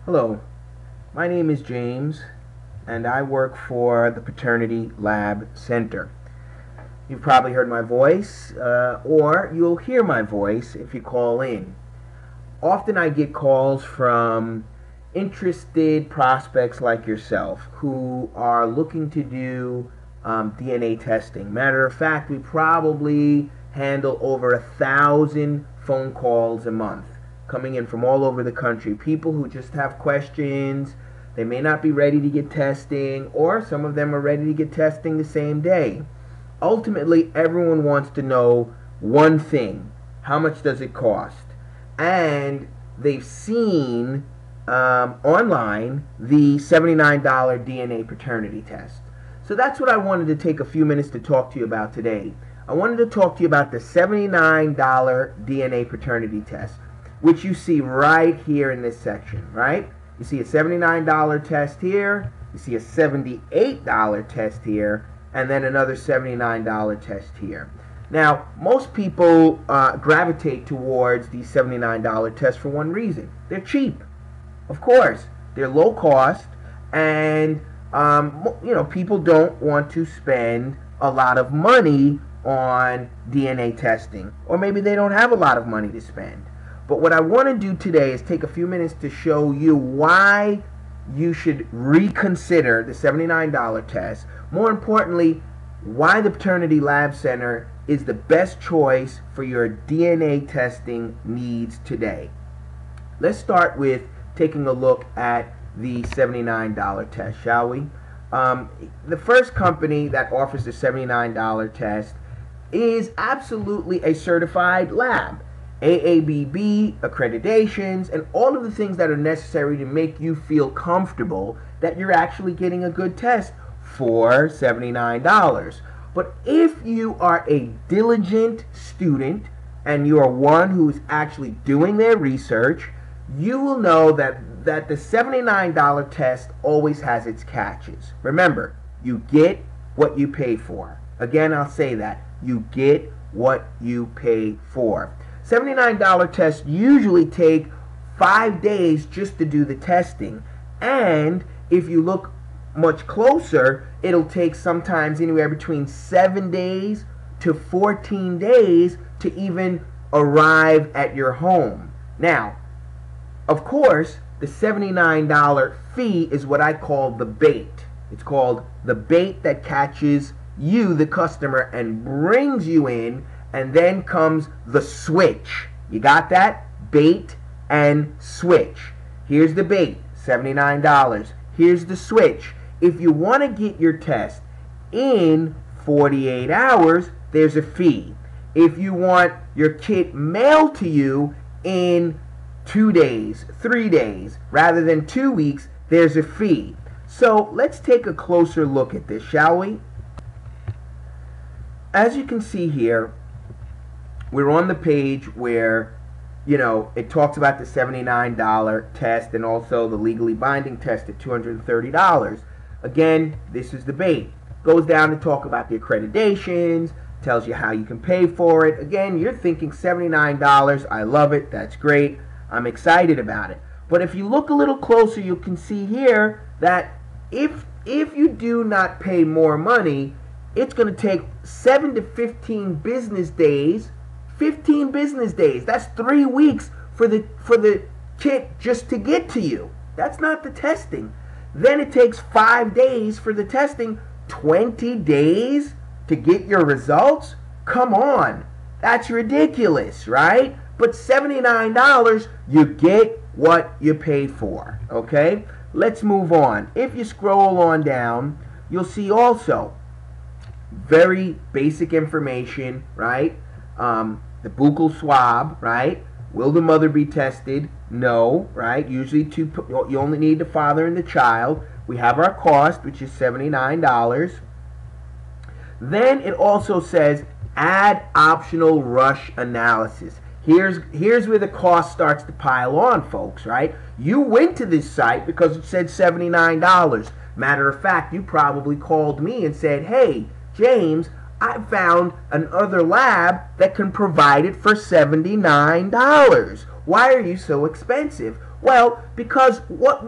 Hello, my name is James, and I work for the Paternity Lab Center. You've probably heard my voice, or you'll hear my voice if you call in. Often I get calls from interested prospects like yourself who are looking to do DNA testing. Matter of fact, we probably handle over 1,000 phone calls a month coming in from all over the country. People who just have questions. They may not be ready to get testing, or some of them are ready to get testing the same day. Ultimately, everyone wants to know one thing: how much does it cost? And they've seen online the $79 DNA paternity test. So that's what I wanted to take a few minutes to talk to you about today. I wanted to talk to you about the $79 DNA paternity test, which you see right here in this section, right? You see a $79 test here, you see a $78 test here, and then another $79 test here. Now, most people gravitate towards these $79 tests for one reason. They're cheap. Of course, they're low cost, and people don't want to spend a lot of money on DNA testing, or maybe they don't have a lot of money to spend. But what I want to do today is take a few minutes to show you why you should reconsider the $79 test. More importantly, why the Paternity Lab Center is the best choice for your DNA testing needs today. Let's start with taking a look at the $79 test, shall we? The first company that offers the $79 test is absolutely a certified lab. AABB accreditations, and all of the things that are necessary to make you feel comfortable that you're actually getting a good test for $79. But if you are a diligent student and you are one who's actually doing their research, you will know that the $79 test always has its catches. Remember, you get what you pay for. Again, I'll say that. You get what you pay for. $79 tests usually take 5 days just to do the testing, and if you look much closer, it'll take sometimes anywhere between 7 days to 14 days to even arrive at your home. Now, of course, the $79 fee is what I call the bait. It's called the bait that catches you, the customer, and brings you in. And then comes the switch. You got that? Bait and switch. Here's the bait, $79. Here's the switch. If you want to get your test in 48 hours, there's a fee. If you want your kit mailed to you in 2 days, 3 days, rather than 2 weeks, there's a fee. So let's take a closer look at this, shall we? As you can see here, we're on the page where, it talks about the $79 test and also the legally binding test at $230. Again, this is the bait. Goes down to talk about the accreditations, tells you how you can pay for it. Again, you're thinking $79, I love it, that's great, I'm excited about it. But if you look a little closer, you can see here that if you do not pay more money, it's going to take 7 to 15 business days. 15 business days. That's 3 weeks for the kit just to get to you. That's not the testing. Then it takes 5 days for the testing. 20 days to get your results? Come on. That's ridiculous, right? But $79, you get what you pay for. Okay? Let's move on. If you scroll on down, you'll see also very basic information, right? The buccal swab, right? Will the mother be tested? No, right? Usually you only need the father and the child. We have our cost, which is $79. Then it also says add optional rush analysis. Here's where the cost starts to pile on, folks, right? You went to this site because it said $79. Matter of fact, you probably called me and said, hey, James, I found another lab that can provide it for $79. Why are you so expensive? Well, because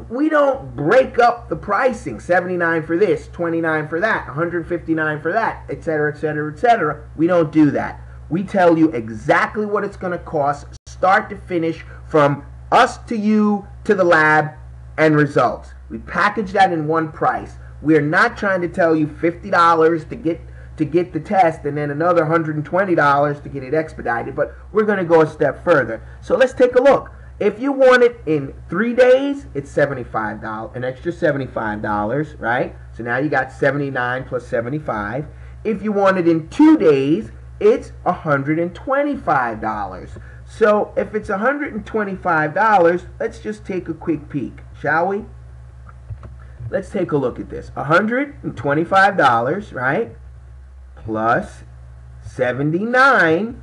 we don't break up the pricing, 79 for this, 29 for that, 159 for that, etc., etc., etc. We don't do that. We tell you exactly what it's going to cost, start to finish, from us to you to the lab and results. We package that in one price. We're not trying to tell you $50 to get the test and then another $120 to get it expedited, but we're going to go a step further. So let's take a look. If you want it in 3 days, it's $75, an extra $75, right? So now you got 79 plus 75. If you want it in 2 days, it's $125. So if it's $125, let's just take a quick peek, shall we? Let's take a look at this. $125, right? Plus 79,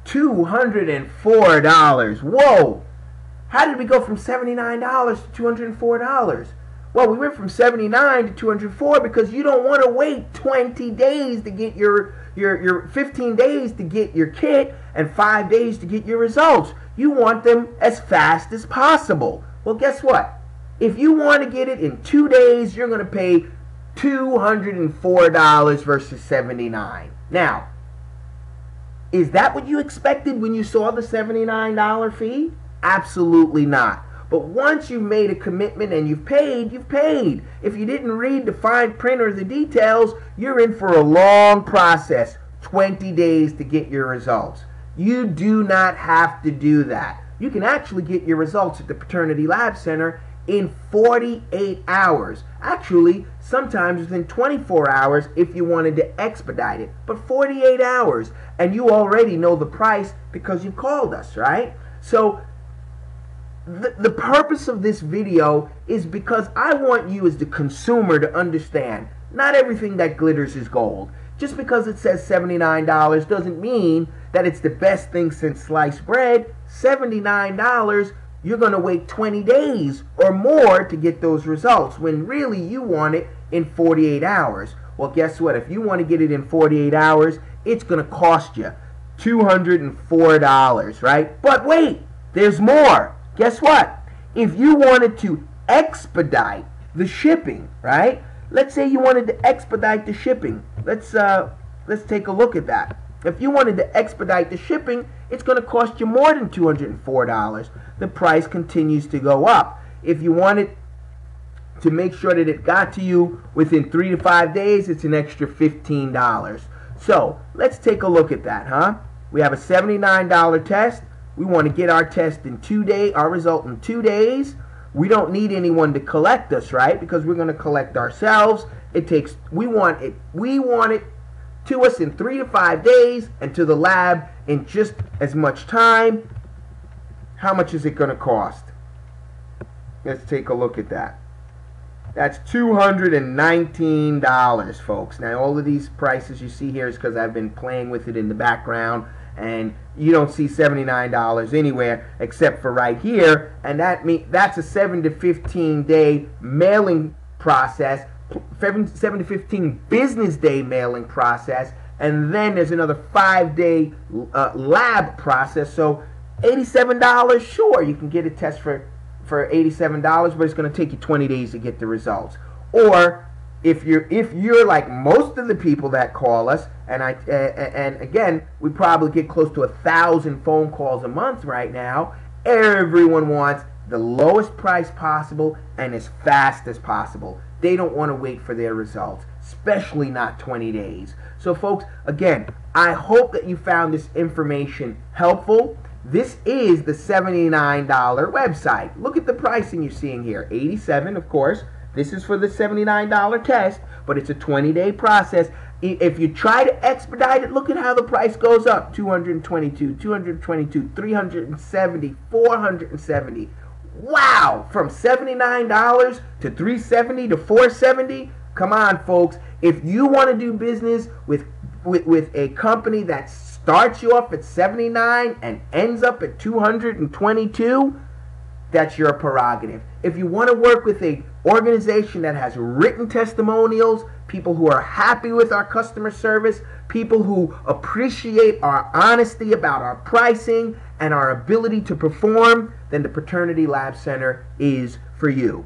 $204. Whoa! How did we go from $79 to $204? Well, we went from 79 to 204 because you don't want to wait 20 days to get your 15 days to get your kit and 5 days to get your results. You want them as fast as possible. Well, guess what? If you want to get it in 2 days, you're going to pay $204 versus 79. Now, is that what you expected when you saw the $79 fee? Absolutely not. But once you've made a commitment and you've paid, you've paid. If you didn't read the fine print or the details, you're in for a long process, 20 days to get your results. You do not have to do that. You can actually get your results at the Paternity Lab Center in 48 hours. Actually, sometimes within 24 hours if you wanted to expedite it. But 48 hours, and you already know the price because you called us, right? So the purpose of this video is because I want you as the consumer to understand not everything that glitters is gold. Just because it says $79 doesn't mean that it's the best thing since sliced bread. $79, you're going to wait 20 days or more to get those results when really you want it in 48 hours. Well, guess what? If you want to get it in 48 hours, it's going to cost you $204, right? But wait, there's more. Guess what? If you wanted to expedite the shipping, right? Let's say you wanted to expedite the shipping. Let's take a look at that. If you wanted to expedite the shipping, it's going to cost you more than $204. The price continues to go up. If you wanted to make sure that it got to you within 3 to 5 days, it's an extra $15. So let's take a look at that, huh? We have a $79 test. We want to get our test in 2 days, our result in 2 days. We don't need anyone to collect us, right? Because we're going to collect ourselves. We want it to us in 3 to 5 days and to the lab in just as much time. How much is it going to cost? Let's take a look at that. That's $219, folks. Now, all of these prices you see here is because I've been playing with it in the background, and you don't see $79 anywhere except for right here, and that's a 7 to 15 day mailing process, 7 to 15 business day mailing process, and then there's another 5-day lab process. So $87, sure, you can get a test for $87, but it's going to take you 20 days to get the results. Or if you're like most of the people that call us, and again, we probably get close to 1,000 phone calls a month right now. Everyone wants the lowest price possible and as fast as possible. They don't want to wait for their results, especially not 20 days. So folks, again, I hope that you found this information helpful. This is the $79 website. Look at the pricing you're seeing here. $87, of course. This is for the $79 test, but it's a 20-day process. If you try to expedite it, look at how the price goes up. $222, $222, $370, $470. Wow! From $79 to $370 to $470. Come on, folks. If you want to do business with a company that starts you off at $79 and ends up at $222, that's your prerogative. If you want to work with a organization that has written testimonials, people who are happy with our customer service, people who appreciate our honesty about our pricing and our ability to perform, then the Paternity Lab Center is for you.